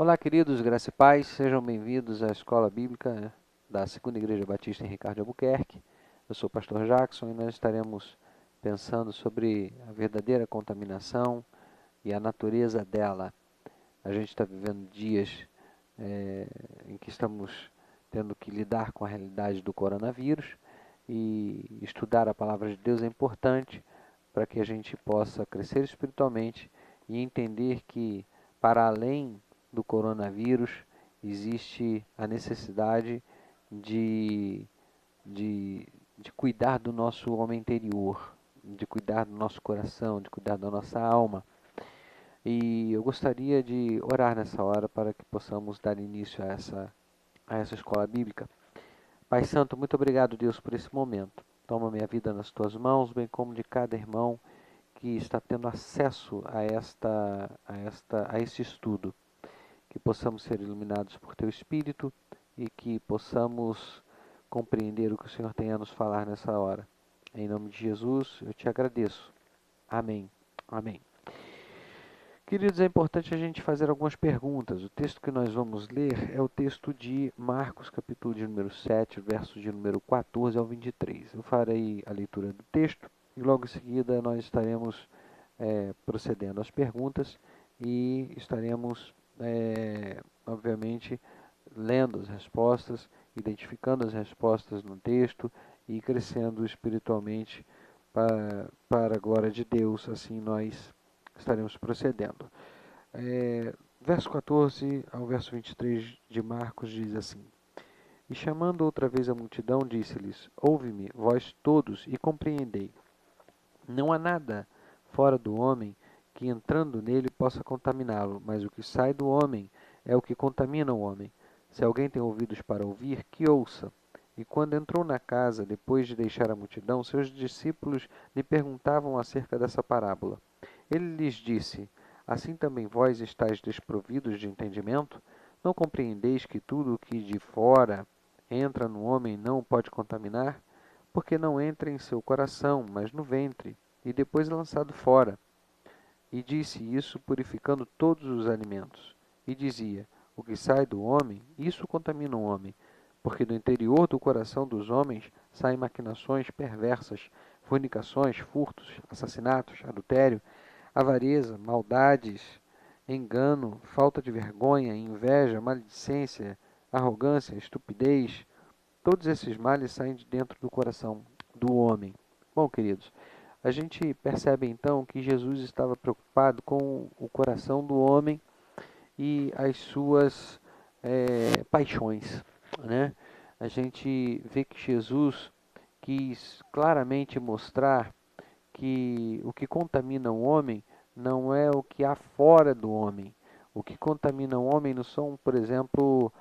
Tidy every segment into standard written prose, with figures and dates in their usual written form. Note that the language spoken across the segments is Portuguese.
Olá, queridos, graça e paz, sejam bem-vindos à Escola Bíblica da Segunda Igreja Batista em Ricardo de Albuquerque. Eu sou o pastor Jackson e nós estaremos pensando sobre a verdadeira contaminação e a natureza dela. A gente está vivendo dias em que estamos tendo que lidar com a realidade do coronavírus e estudar a palavra de Deus é importante para que a gente possa crescer espiritualmente e entender que, para além do coronavírus, existe a necessidade de, de, de cuidar do nosso homem interior, de cuidar do nosso coração, de cuidar da nossa alma. E eu gostaria de orar nessa hora para que possamos dar início a essa escola bíblica. Pai Santo, muito obrigado, Deus, por esse momento. Toma minha vida nas tuas mãos, bem como de cada irmão que está tendo acesso a este estudo. Que possamos ser iluminados por teu Espírito e que possamos compreender o que o Senhor tem a nos falar nessa hora. Em nome de Jesus, eu te agradeço. Amém. Amém. Queridos, é importante a gente fazer algumas perguntas. O texto que nós vamos ler é o texto de Marcos, capítulo de número 7, versos de número 14 ao 23. Eu farei a leitura do texto e logo em seguida nós estaremos procedendo às perguntas e estaremos, obviamente, lendo as respostas, identificando as respostas no texto e crescendo espiritualmente para a glória de Deus. Assim nós estaremos procedendo. Verso 14 ao verso 23 de Marcos diz assim: E chamando outra vez a multidão, disse-lhes: Ouve-me, vós todos, e compreendei. Não há nada fora do homem que entrando nele possa contaminá-lo, mas o que sai do homem é o que contamina o homem. Se alguém tem ouvidos para ouvir, que ouça. E quando entrou na casa, depois de deixar a multidão, seus discípulos lhe perguntavam acerca dessa parábola. Ele lhes disse: Assim também vós estáis desprovidos de entendimento? Não compreendeis que tudo o que de fora entra no homem não o pode contaminar? Porque não entra em seu coração, mas no ventre, e depois é lançado fora. E disse isso purificando todos os alimentos. E dizia: O que sai do homem, isso contamina o homem, porque do interior do coração dos homens saem maquinações perversas, fornicações, furtos, assassinatos, adultério, avareza, maldades, engano, falta de vergonha, inveja, maledicência, arrogância, estupidez. Todos esses males saem de dentro do coração do homem. Bom, queridos, a gente percebe então que Jesus estava preocupado com o coração do homem e as suas paixões, né? A gente vê que Jesus quis claramente mostrar que o que contamina o homem não é o que há fora do homem. O que contamina o homem não são, por exemplo,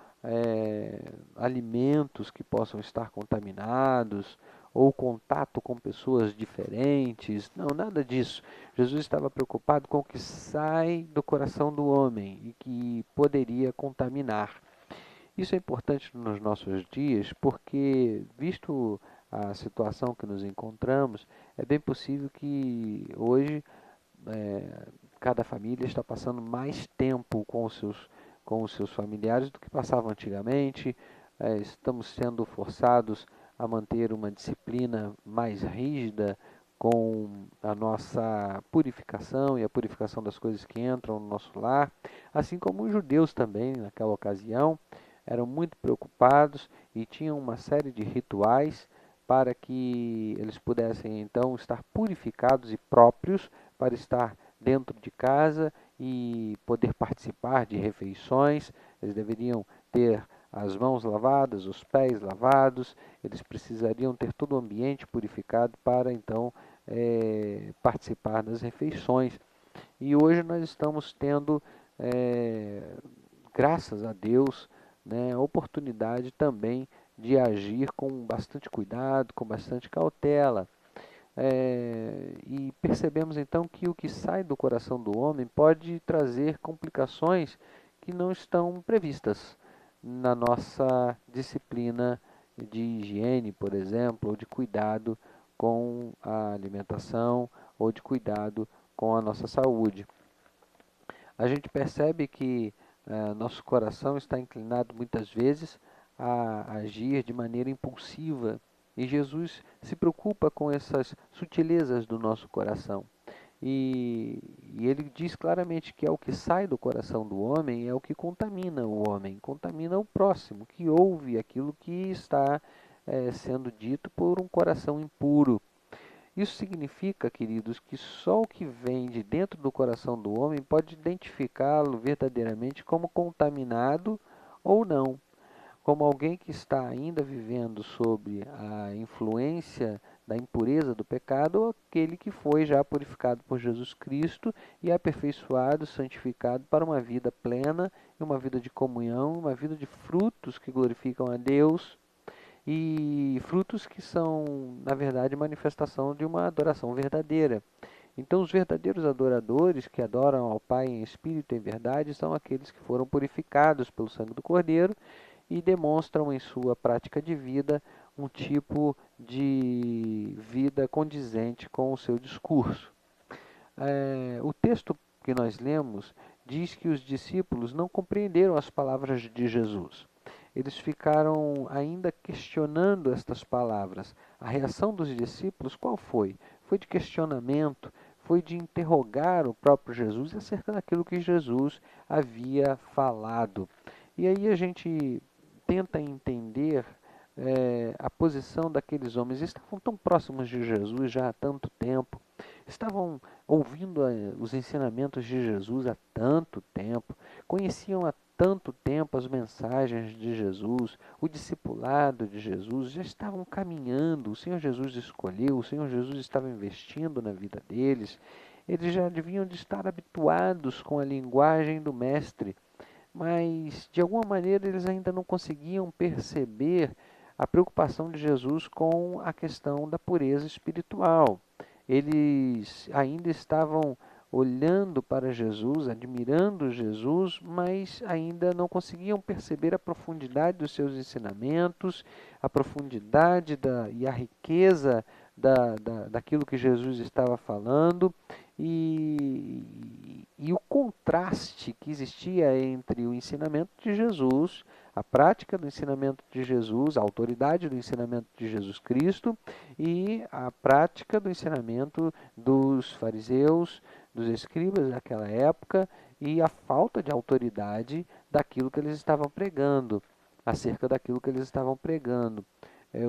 alimentos que possam estar contaminados ou contato com pessoas diferentes. Não, nada disso. Jesus estava preocupado com o que sai do coração do homem e que poderia contaminar. Isso é importante nos nossos dias porque, visto a situação que nos encontramos, é bem possível que hoje cada família está passando mais tempo com os seus familiares do que passava antigamente. Estamos sendo forçados a manter uma disciplina mais rígida com a nossa purificação e a purificação das coisas que entram no nosso lar, assim como os judeus também, naquela ocasião, eram muito preocupados e tinham uma série de rituais para que eles pudessem então estar purificados e próprios para estar dentro de casa e poder participar de refeições. Eles deveriam ter as mãos lavadas, os pés lavados, eles precisariam ter todo o ambiente purificado para então participar das refeições. E hoje nós estamos tendo, graças a Deus, né, a oportunidade também de agir com bastante cuidado, com bastante cautela. E percebemos então que o que sai do coração do homem pode trazer complicações que não estão previstas na nossa disciplina de higiene, por exemplo, ou de cuidado com a alimentação, ou de cuidado com a nossa saúde. A gente percebe que Nosso coração está inclinado muitas vezes a agir de maneira impulsiva, e Jesus se preocupa com essas sutilezas do nosso coração. E ele diz claramente que é o que sai do coração do homem é o que contamina o homem, contamina o próximo, que ouve aquilo que está sendo dito por um coração impuro. Isso significa, queridos, que só o que vem de dentro do coração do homem pode identificá-lo verdadeiramente como contaminado ou não, como alguém que está ainda vivendo sob a influência da impureza do pecado, ou aquele que foi já purificado por Jesus Cristo e aperfeiçoado, santificado para uma vida plena, e uma vida de comunhão, uma vida de frutos que glorificam a Deus, e frutos que são, na verdade, manifestação de uma adoração verdadeira. Então, os verdadeiros adoradores que adoram ao Pai em espírito e em verdade são aqueles que foram purificados pelo sangue do Cordeiro e demonstram em sua prática de vida um tipo de vida condizente com o seu discurso. O texto que nós lemos diz que os discípulos não compreenderam as palavras de Jesus. Eles ficaram ainda questionando estas palavras. A reação dos discípulos qual foi? Foi de questionamento, foi de interrogar o próprio Jesus acerca daquilo que Jesus havia falado. E aí a gente tenta entender a posição daqueles homens. Eles estavam tão próximos de Jesus já há tanto tempo, estavam ouvindo os ensinamentos de Jesus há tanto tempo, conheciam há tanto tempo as mensagens de Jesus, o discipulado de Jesus, já estavam caminhando, o Senhor Jesus escolheu, o Senhor Jesus estava investindo na vida deles, eles já deviam de estar habituados com a linguagem do Mestre, mas de alguma maneira eles ainda não conseguiam perceber a preocupação de Jesus com a questão da pureza espiritual. Eles ainda estavam olhando para Jesus, admirando Jesus, mas ainda não conseguiam perceber a profundidade dos seus ensinamentos, a profundidade e a riqueza daquilo que Jesus estava falando e o contraste que existia entre o ensinamento de Jesus, a prática do ensinamento de Jesus, a autoridade do ensinamento de Jesus Cristo e a prática do ensinamento dos fariseus, dos escribas daquela época e a falta de autoridade daquilo que eles estavam pregando, acerca daquilo que eles estavam pregando.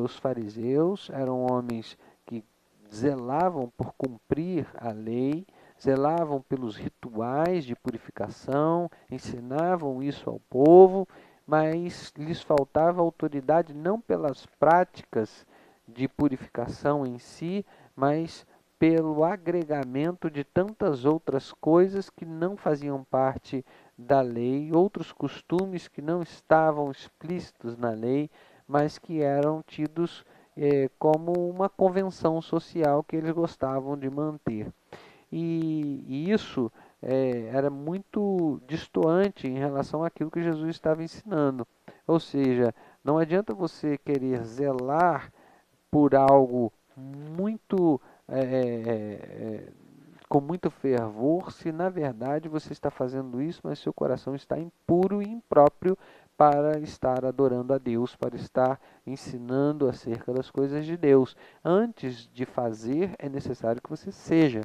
Os fariseus eram homens que zelavam por cumprir a lei, zelavam pelos rituais de purificação, ensinavam isso ao povo, mas lhes faltava autoridade não pelas práticas de purificação em si, mas pelo agregamento de tantas outras coisas que não faziam parte da lei, outros costumes que não estavam explícitos na lei, mas que eram tidos como uma convenção social que eles gostavam de manter. E isso era muito distoante em relação àquilo que Jesus estava ensinando. Ou seja, não adianta você querer zelar por algo muito com muito fervor, se na verdade você está fazendo isso, mas seu coração está impuro e impróprio para estar adorando a Deus, para estar ensinando acerca das coisas de Deus. Antes de fazer, é necessário que você seja.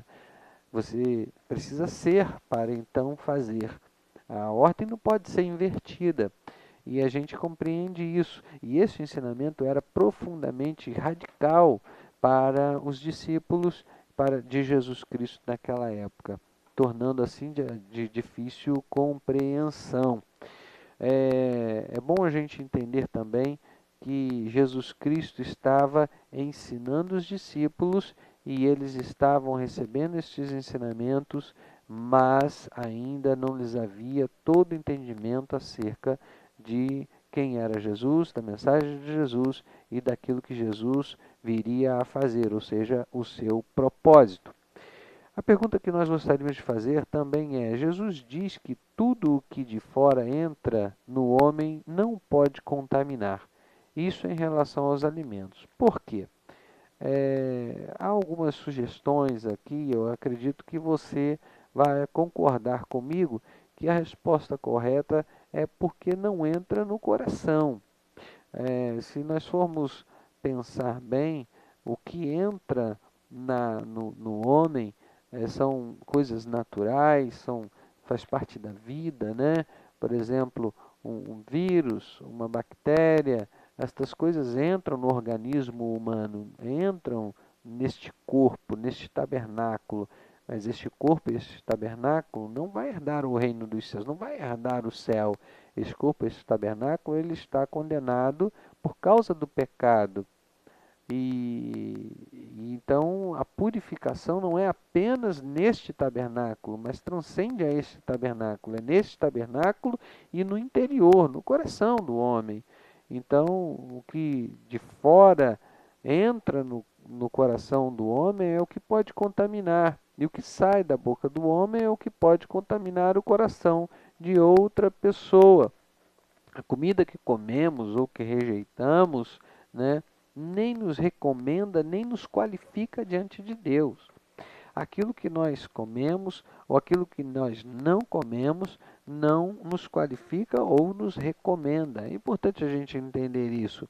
Você precisa ser para então fazer. A ordem não pode ser invertida. E a gente compreende isso. E esse ensinamento era profundamente radical para os discípulos de Jesus Cristo naquela época, tornando assim de difícil compreensão. É bom a gente entender também que Jesus Cristo estava ensinando os discípulos e eles estavam recebendo estes ensinamentos, mas ainda não lhes havia todo entendimento acerca de quem era Jesus, da mensagem de Jesus e daquilo que Jesus viria a fazer, ou seja, o seu propósito. A pergunta que nós gostaríamos de fazer também é: Jesus diz que tudo o que de fora entra no homem não pode contaminar. Isso em relação aos alimentos. Por quê? Há algumas sugestões aqui, eu acredito que você vai concordar comigo que a resposta correta é porque não entra no coração. Se nós formos pensar bem, o que entra no homem são coisas naturais, faz parte da vida, né? Por exemplo, um vírus, uma bactéria, estas coisas entram no organismo humano, entram neste corpo, neste tabernáculo. Mas este corpo, este tabernáculo, não vai herdar o reino dos céus, não vai herdar o céu. Esse corpo, esse tabernáculo, ele está condenado por causa do pecado. Então a purificação não é apenas neste tabernáculo, mas transcende a este tabernáculo. É neste tabernáculo e no interior, no coração do homem. Então o que de fora entra no coração do homem é o que pode contaminar. E o que sai da boca do homem é o que pode contaminar o coração de outra pessoa. A comida que comemos ou que rejeitamos, né, nem nos recomenda, nem nos qualifica diante de Deus. Aquilo que nós comemos ou aquilo que nós não comemos não nos qualifica ou nos recomenda. É importante a gente entender isso,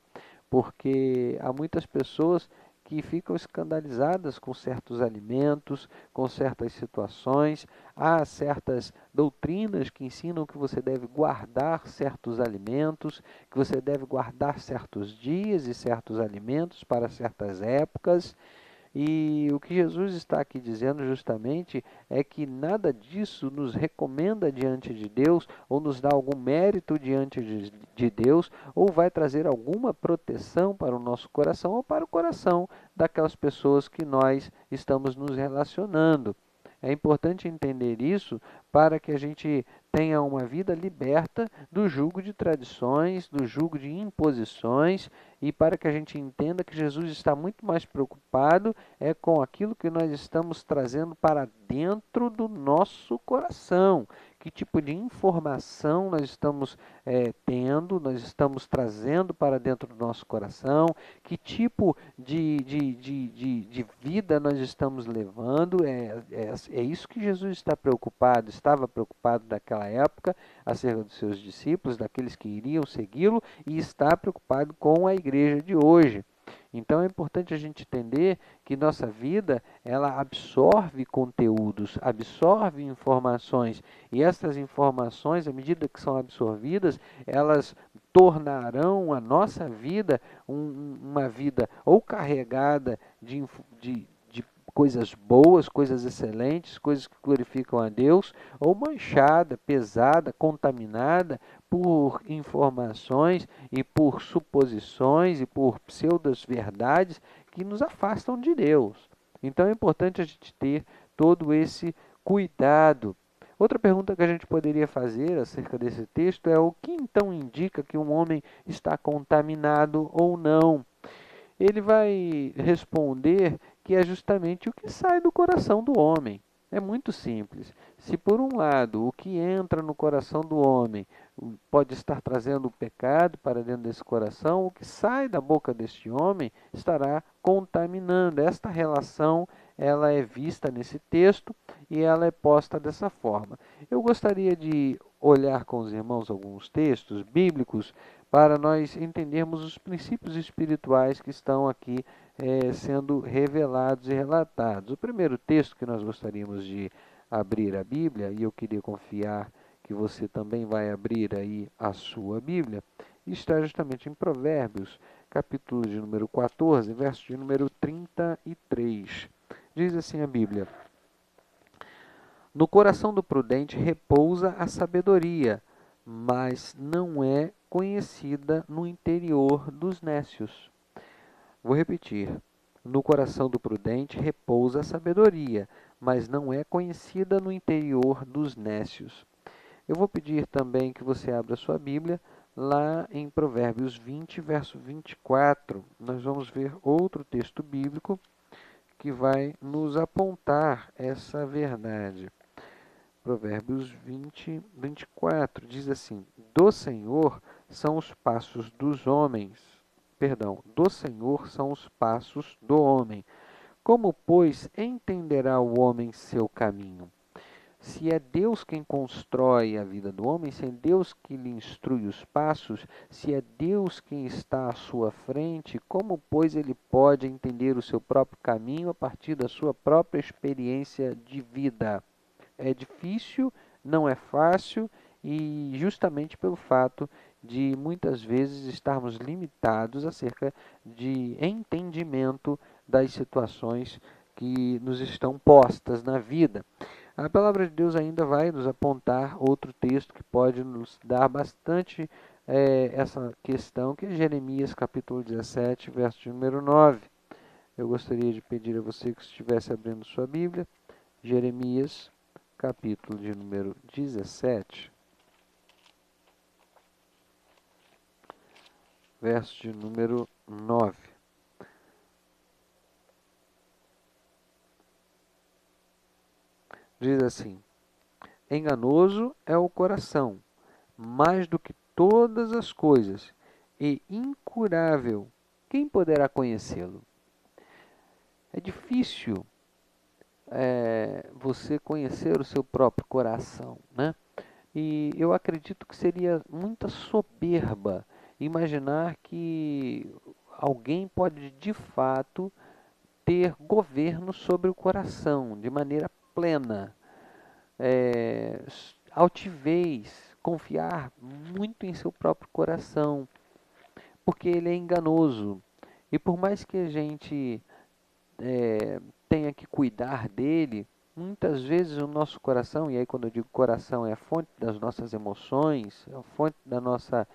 porque há muitas pessoas que ficam escandalizadas com certos alimentos, com certas situações. Há certas doutrinas que ensinam que você deve guardar certos alimentos, que você deve guardar certos dias e certos alimentos para certas épocas. E o que Jesus está aqui dizendo justamente é que nada disso nos recomenda diante de Deus, ou nos dá algum mérito diante de Deus, ou vai trazer alguma proteção para o nosso coração ou para o coração daquelas pessoas que nós estamos nos relacionando. É importante entender isso para que a gente tenha uma vida liberta do jugo de tradições, do jugo de imposições, e para que a gente entenda que Jesus está muito mais preocupado com aquilo que nós estamos trazendo para dentro do nosso coração. Que tipo de informação nós estamos tendo, nós estamos trazendo para dentro do nosso coração, que tipo de vida nós estamos levando. É isso que Jesus está preocupado, estava preocupado naquela época, acerca dos seus discípulos, daqueles que iriam segui-lo, e está preocupado com a igreja de hoje. Então é importante a gente entender que nossa vida, ela absorve conteúdos, absorve informações, e essas informações, à medida que são absorvidas, elas tornarão a nossa vida uma vida ou carregada de coisas boas, coisas excelentes, coisas que glorificam a Deus, ou manchada, pesada, contaminada por informações e por suposições e por pseudas verdades que nos afastam de Deus. Então é importante a gente ter todo esse cuidado. Outra pergunta que a gente poderia fazer acerca desse texto é: o que então indica que um homem está contaminado ou não? Ele vai responder que é justamente o que sai do coração do homem. É muito simples. Se por um lado o que entra no coração do homem pode estar trazendo o pecado para dentro desse coração, o que sai da boca deste homem estará contaminando. Esta relação, ela é vista nesse texto e ela é posta dessa forma. Eu gostaria de olhar com os irmãos alguns textos bíblicos para nós entendermos os princípios espirituais que estão aqui sendo revelados e relatados. O primeiro texto que nós gostaríamos de abrir a Bíblia, e eu queria confiar que você também vai abrir aí a sua Bíblia, está justamente em Provérbios, capítulo de número 14, verso de número 33. Diz assim a Bíblia: no coração do prudente repousa a sabedoria, mas não é conhecida no interior dos nécios. Vou repetir. No coração do prudente repousa a sabedoria, mas não é conhecida no interior dos nécios. Eu vou pedir também que você abra sua Bíblia lá em Provérbios 20, verso 24. Nós vamos ver outro texto bíblico que vai nos apontar essa verdade. Provérbios 20, 24 diz assim: do Senhor são os passos dos homens. Perdão, do Senhor são os passos do homem. Como, pois, entenderá o homem seu caminho? se é Deus quem constrói a vida do homem, se é Deus que lhe instrui os passos, se é Deus quem está à sua frente, como, pois, ele pode entender o seu próprio caminho a partir da sua própria experiência de vida? É difícil, não é fácil, e justamente pelo fato de muitas vezes estarmos limitados acerca de entendimento das situações que nos estão postas na vida. A palavra de Deus ainda vai nos apontar outro texto que pode nos dar bastante essa questão, que é Jeremias capítulo 17, verso de número 9. Eu gostaria de pedir a você que estivesse abrindo sua Bíblia, Jeremias capítulo de número 17, verso de número 9. Diz assim: enganoso é o coração, mais do que todas as coisas, e incurável. Quem poderá conhecê-lo? É difícil você conhecer o seu próprio coração, né? E eu acredito que seria muita soberba imaginar que alguém pode de fato ter governo sobre o coração de maneira plena. Altivez, confiar muito em seu próprio coração, porque ele é enganoso. E por mais que a gente tenha que cuidar dele, muitas vezes o nosso coração, e aí quando eu digo coração, é a fonte das nossas emoções, é a fonte da nossa,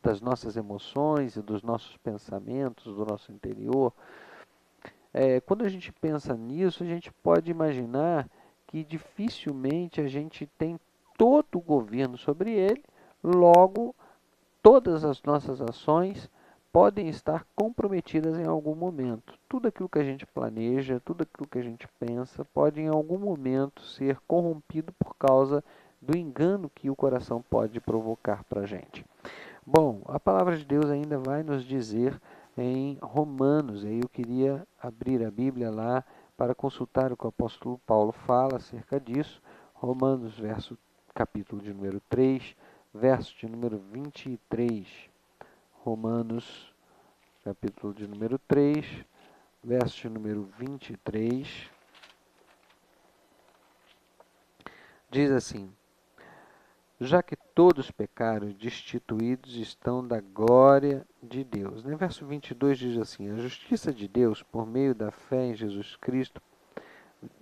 das nossas emoções e dos nossos pensamentos, do nosso interior. Quando a gente pensa nisso, a gente pode imaginar que dificilmente a gente tem todo o governo sobre ele, logo todas as nossas ações podem estar comprometidas em algum momento. Tudo aquilo que a gente planeja, tudo aquilo que a gente pensa, pode em algum momento ser corrompido por causa do engano que o coração pode provocar para a gente. Bom, a palavra de Deus ainda vai nos dizer em Romanos, e aí eu queria abrir a Bíblia lá para consultar o que o apóstolo Paulo fala acerca disso. Romanos, capítulo de número 3, verso de número 23. Romanos, capítulo de número 3, verso de número 23. Diz assim: já que todos pecaram e destituídos estão da glória de Deus. No verso 22 diz assim: a justiça de Deus por meio da fé em Jesus Cristo.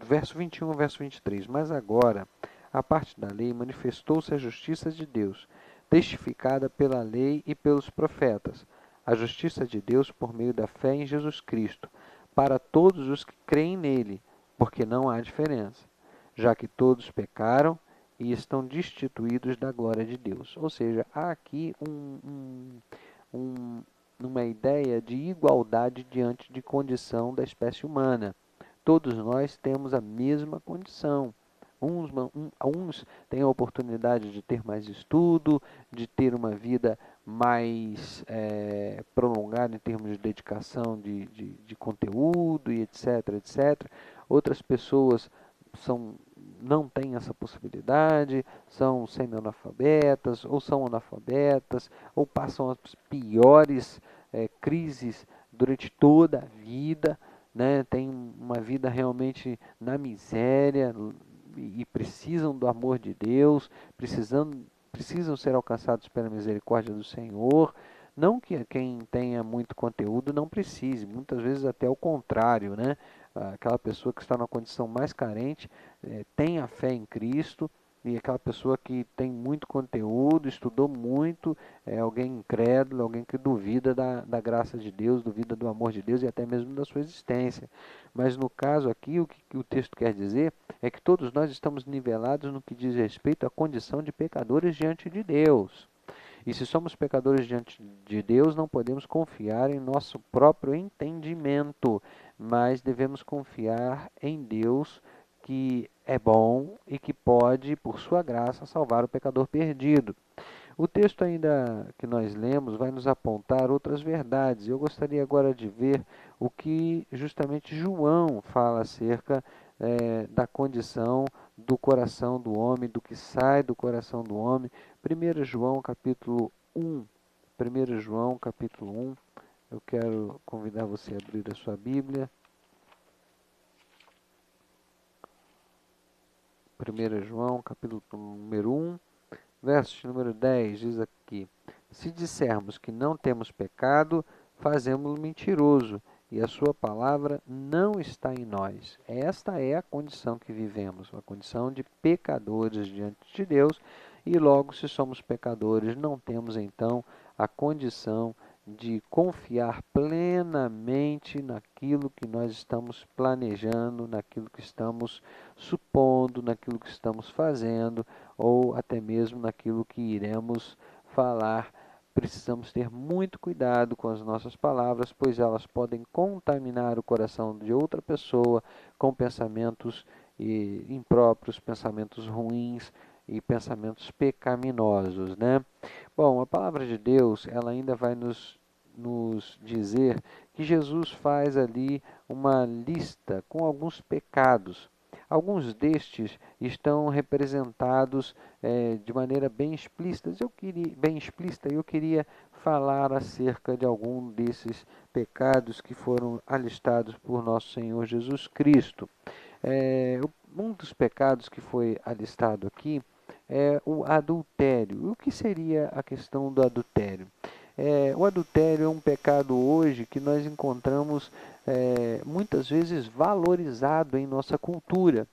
Verso 21, verso 23. Mas agora, a parte da lei, manifestou-se a justiça de Deus, testificada pela lei e pelos profetas. A justiça de Deus por meio da fé em Jesus Cristo, para todos os que creem nele, porque não há diferença, já que todos pecaram e estão destituídos da glória de Deus. Ou seja, há aqui uma ideia de igualdade diante de condição da espécie humana. Todos nós temos a mesma condição. Uns têm a oportunidade de ter mais estudo, de ter uma vida mais prolongada em termos de dedicação de conteúdo e etc, etc. Outras pessoas não têm essa possibilidade, são semi-analfabetas, ou são analfabetas, ou passam as piores crises durante toda a vida, né? Tem uma vida realmente na miséria e precisam do amor de Deus, precisam ser alcançados pela misericórdia do Senhor. Não que quem tenha muito conteúdo não precise, muitas vezes até o contrário, né? Aquela pessoa que está numa condição mais carente tem a fé em Cristo, e aquela pessoa que tem muito conteúdo, estudou muito, é alguém incrédulo, alguém que duvida da graça de Deus, duvida do amor de Deus e até mesmo da sua existência. Mas no caso aqui, o que o texto quer dizer é que todos nós estamos nivelados no que diz respeito à condição de pecadores diante de Deus. E se somos pecadores diante de Deus, não podemos confiar em nosso próprio entendimento, mas devemos confiar em Deus, que é bom e que pode, por sua graça, salvar o pecador perdido. O texto ainda que nós lemos vai nos apontar outras verdades. Eu gostaria agora de ver o que justamente João fala acerca da condição do coração do homem, do que sai do coração do homem. 1 João capítulo 1, 1 João capítulo 1, eu quero convidar você a abrir a sua Bíblia. 1 João capítulo número 1, verso número 10, diz aqui: se dissermos que não temos pecado, fazemos-lo mentiroso, e a sua palavra não está em nós. Esta é a condição que vivemos, uma condição de pecadores diante de Deus, e logo, se somos pecadores, não temos então a condição de confiar plenamente naquilo que nós estamos planejando, naquilo que estamos supondo, naquilo que estamos fazendo, ou até mesmo naquilo que iremos falar. Precisamos ter muito cuidado com as nossas palavras, pois elas podem contaminar o coração de outra pessoa com pensamentos impróprios, pensamentos ruins e pensamentos pecaminosos, né? Bom, a palavra de Deus, ela ainda vai nos dizer que Jesus faz ali uma lista com alguns pecados. Alguns destes estão representados de maneira bem explícita. Eu queria falar acerca de algum desses pecados que foram alistados por nosso Senhor Jesus Cristo. Um dos pecados que foi alistado aqui é o adultério. O que seria a questão do adultério? O adultério é um pecado hoje que nós encontramos muitas vezes valorizado em nossa cultura.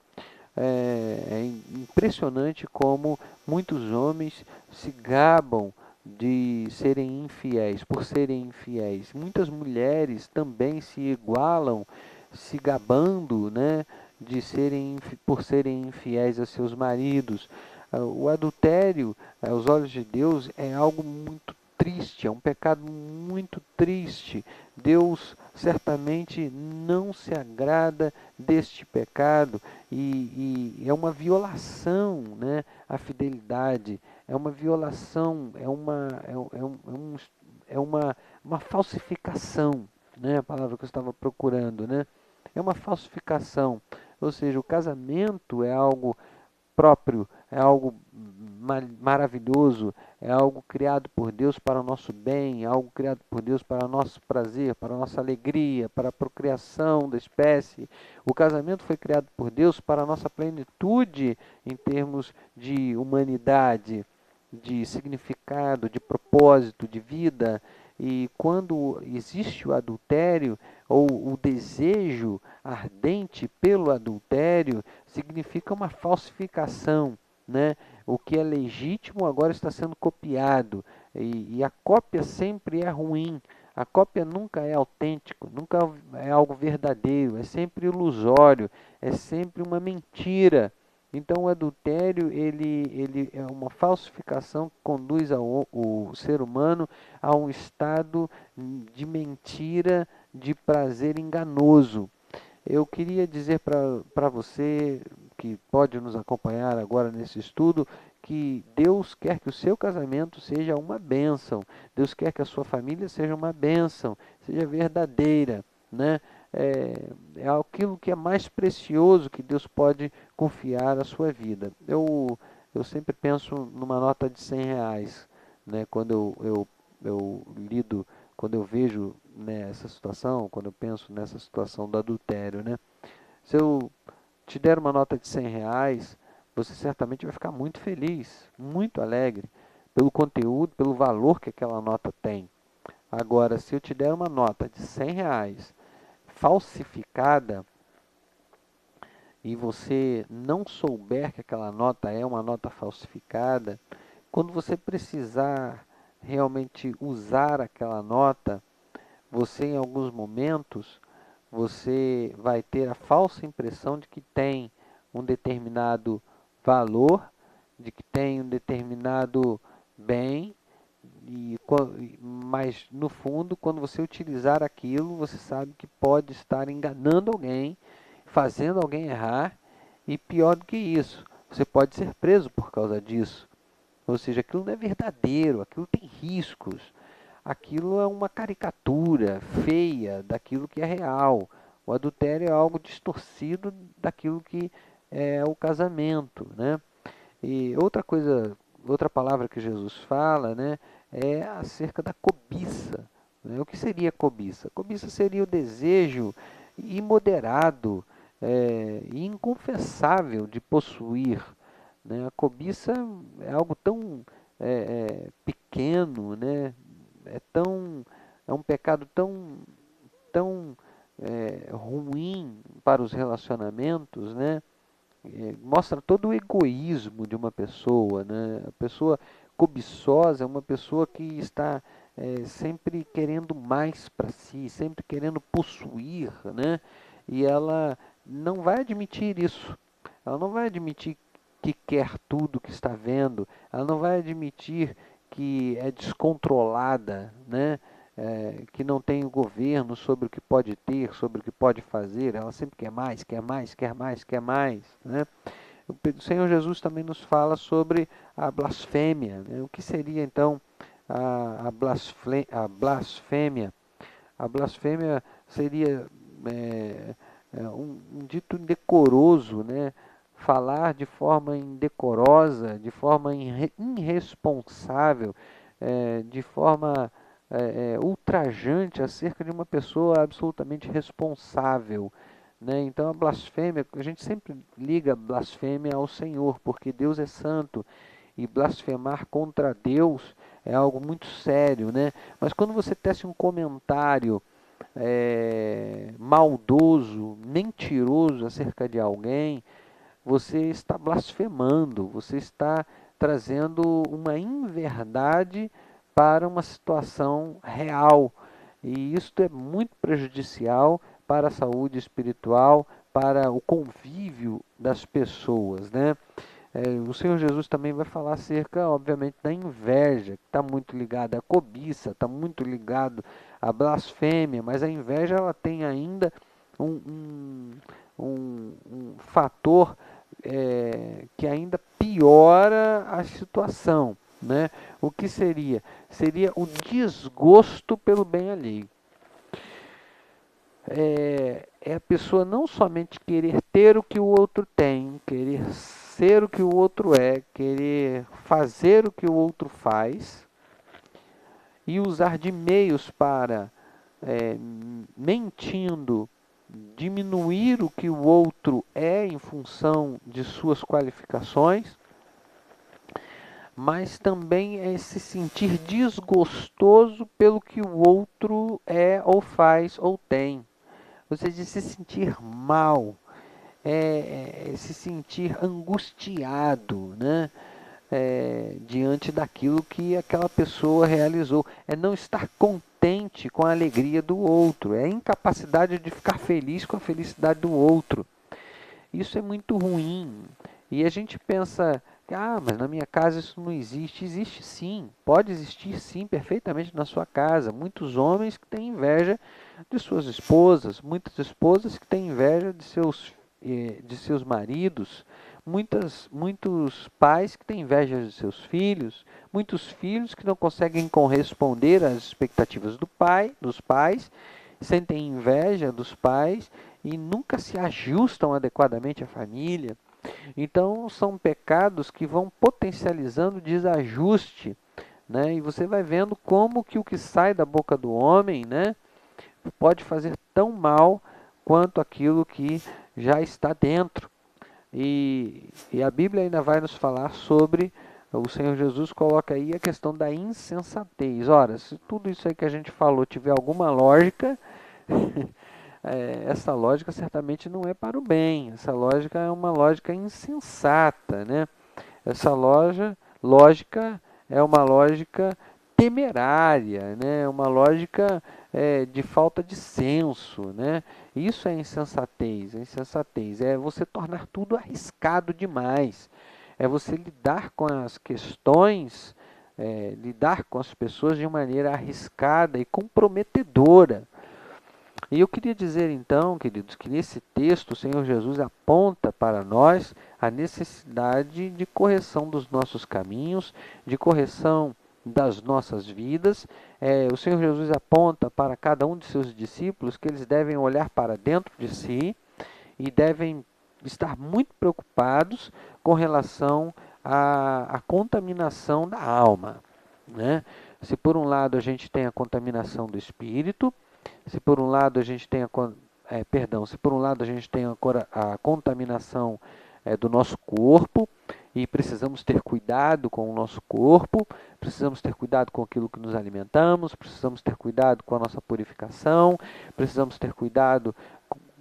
É impressionante como muitos homens se gabam de serem infiéis, por serem infiéis. Muitas mulheres também se igualam, se gabando, né, por serem infiéis a seus maridos. O adultério, aos olhos de Deus, é algo muito triste, é um pecado muito triste. Deus certamente não se agrada deste pecado e é uma violação, né, à fidelidade, é uma violação, uma falsificação, né, a palavra que eu estava procurando, né? É uma falsificação, ou seja, o casamento é algo próprio, é algo maravilhoso, é algo criado por Deus para o nosso bem, é algo criado por Deus para o nosso prazer, para a nossa alegria, para a procriação da espécie. O casamento foi criado por Deus para a nossa plenitude em termos de humanidade, de significado, de propósito, de vida. E quando existe o adultério, ou o desejo ardente pelo adultério, significa uma falsificação, né? O que é legítimo agora está sendo copiado, e a cópia sempre é ruim. A cópia nunca é autêntico, nunca é algo verdadeiro, é sempre ilusório, é sempre uma mentira. Então o adultério ele é uma falsificação que conduz o ser humano a um estado de mentira, de prazer enganoso. Eu queria dizer para você que pode nos acompanhar agora nesse estudo, que Deus quer que o seu casamento seja uma bênção. Deus quer que a sua família seja uma bênção, seja verdadeira, né? É aquilo que é mais precioso que Deus pode confiar à sua vida. Eu sempre penso numa nota de R$ 100, né? Eu lido, quando eu vejo, né, essa situação, quando eu penso nessa situação do adultério, né? Se eu te der uma nota de R$ 100, você certamente vai ficar muito feliz, muito alegre, pelo conteúdo, pelo valor que aquela nota tem. Agora, se eu te der uma nota de R$ 100 falsificada, e você não souber que aquela nota é uma nota falsificada, quando você precisar realmente usar aquela nota, você em alguns momentos, você vai ter a falsa impressão de que tem um determinado valor, de que tem um determinado bem, mas no fundo, quando você utilizar aquilo, você sabe que pode estar enganando alguém, fazendo alguém errar, e pior do que isso, você pode ser preso por causa disso. Ou seja, aquilo não é verdadeiro, aquilo tem riscos, aquilo é uma caricatura feia daquilo que é real. O adultério é algo distorcido daquilo que é o casamento, né? E outra palavra que Jesus fala, né, é acerca da cobiça, né? O que seria cobiça? Cobiça seria o desejo imoderado e inconfessável de possuir, né? A cobiça é algo tão pequeno, né? É um pecado tão ruim para os relacionamentos, né? Mostra todo o egoísmo de uma pessoa, né? A pessoa cobiçosa é uma pessoa que está sempre querendo mais para si, sempre querendo possuir, né? E ela não vai admitir isso. Ela não vai admitir que quer tudo que está vendo. Ela não vai admitir que é descontrolada, né? Que não tem o governo sobre o que pode ter, sobre o que pode fazer. Ela sempre quer mais, quer mais, quer mais, quer mais, né? O Senhor Jesus também nos fala sobre a blasfêmia, né? O que seria então a blasfêmia? A blasfêmia seria um dito indecoroso, né? Falar de forma indecorosa, de forma irresponsável, de forma ultrajante acerca de uma pessoa absolutamente responsável, né? Então a blasfêmia, a gente sempre liga blasfêmia ao Senhor, porque Deus é santo e blasfemar contra Deus é algo muito sério, né? Mas quando você tece um comentário maldoso, mentiroso acerca de alguém, você está blasfemando, você está trazendo uma inverdade para uma situação real. E isto é muito prejudicial para a saúde espiritual, para o convívio das pessoas, né? O Senhor Jesus também vai falar acerca, obviamente, da inveja, que está muito ligada à cobiça, está muito ligado à blasfêmia, mas a inveja ela tem ainda um, um fator que ainda piora a situação, né? O que seria? Seria o desgosto pelo bem alheio. É a pessoa não somente querer ter o que o outro tem, querer ser o que o outro é, querer fazer o que o outro faz e usar de meios para, mentindo, diminuir o que o outro é em função de suas qualificações, mas também é se sentir desgostoso pelo que o outro é ou faz ou tem. Ou seja, se sentir mal, se sentir angustiado, né? Diante daquilo que aquela pessoa realizou. É não estar contente com a alegria do outro. É a incapacidade de ficar feliz com a felicidade do outro. Isso é muito ruim. E a gente pensa, mas na minha casa isso não existe. Existe sim, pode existir sim, perfeitamente na sua casa. Muitos homens que têm inveja de suas esposas, muitas esposas que têm inveja de seus maridos, muitos pais que têm inveja de seus filhos, muitos filhos que não conseguem corresponder às expectativas dos pais, sentem inveja dos pais e nunca se ajustam adequadamente à família. Então são pecados que vão potencializando o desajuste, né? E você vai vendo como que o que sai da boca do homem, né, pode fazer tão mal quanto aquilo que já está dentro. E a Bíblia ainda vai nos falar sobre, o Senhor Jesus coloca aí a questão da insensatez. Ora, se tudo isso aí que a gente falou tiver alguma lógica, essa lógica certamente não é para o bem. Essa lógica é uma lógica insensata, né? Essa lógica é uma lógica temerária, né? Uma lógica de falta de senso, né? Isso é insensatez. A insensatez é você tornar tudo arriscado demais. É você lidar com as questões, lidar com as pessoas de maneira arriscada e comprometedora. E eu queria dizer então, queridos, que nesse texto o Senhor Jesus aponta para nós a necessidade de correção dos nossos caminhos, de correção das nossas vidas. O Senhor Jesus aponta para cada um de seus discípulos que eles devem olhar para dentro de si e devem estar muito preocupados com relação à contaminação da alma, né? Se por um lado a gente tem a contaminação do espírito, se por um lado a gente tem se por um lado a gente tem a contaminação do nosso corpo, e precisamos ter cuidado com o nosso corpo, precisamos ter cuidado com aquilo que nos alimentamos, precisamos ter cuidado com a nossa purificação, precisamos ter cuidado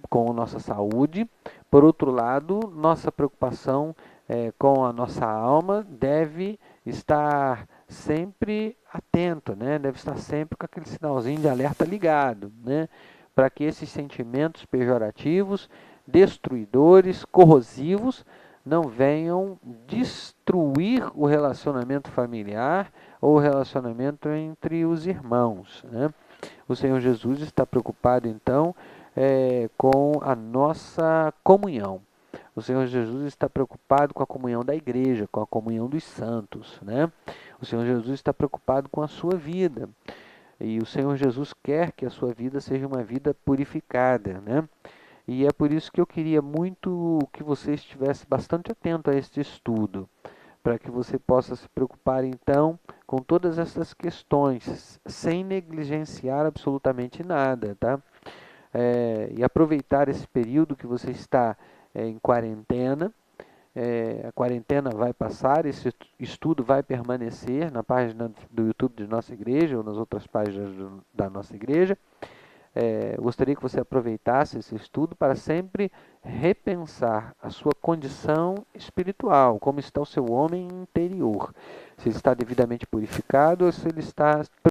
com a nossa saúde. Por outro lado, nossa preocupação com a nossa alma deve estar sempre atento, né? Deve estar sempre com aquele sinalzinho de alerta ligado, né? Para que esses sentimentos pejorativos, destruidores, corrosivos, não venham destruir o relacionamento familiar ou o relacionamento entre os irmãos, né? O Senhor Jesus está preocupado, então, com a nossa comunhão. O Senhor Jesus está preocupado com a comunhão da igreja, com a comunhão dos santos, né? O Senhor Jesus está preocupado com a sua vida. E o Senhor Jesus quer que a sua vida seja uma vida purificada, né? E é por isso que eu queria muito que você estivesse bastante atento a este estudo, para que você possa se preocupar, então, com todas essas questões, sem negligenciar absolutamente nada, tá? E aproveitar esse período que você está em quarentena. A quarentena vai passar, esse estudo vai permanecer na página do YouTube de nossa igreja ou nas outras páginas da nossa igreja. Gostaria que você aproveitasse esse estudo para sempre repensar a sua condição espiritual, como está o seu homem interior, se ele está devidamente purificado ou se ele está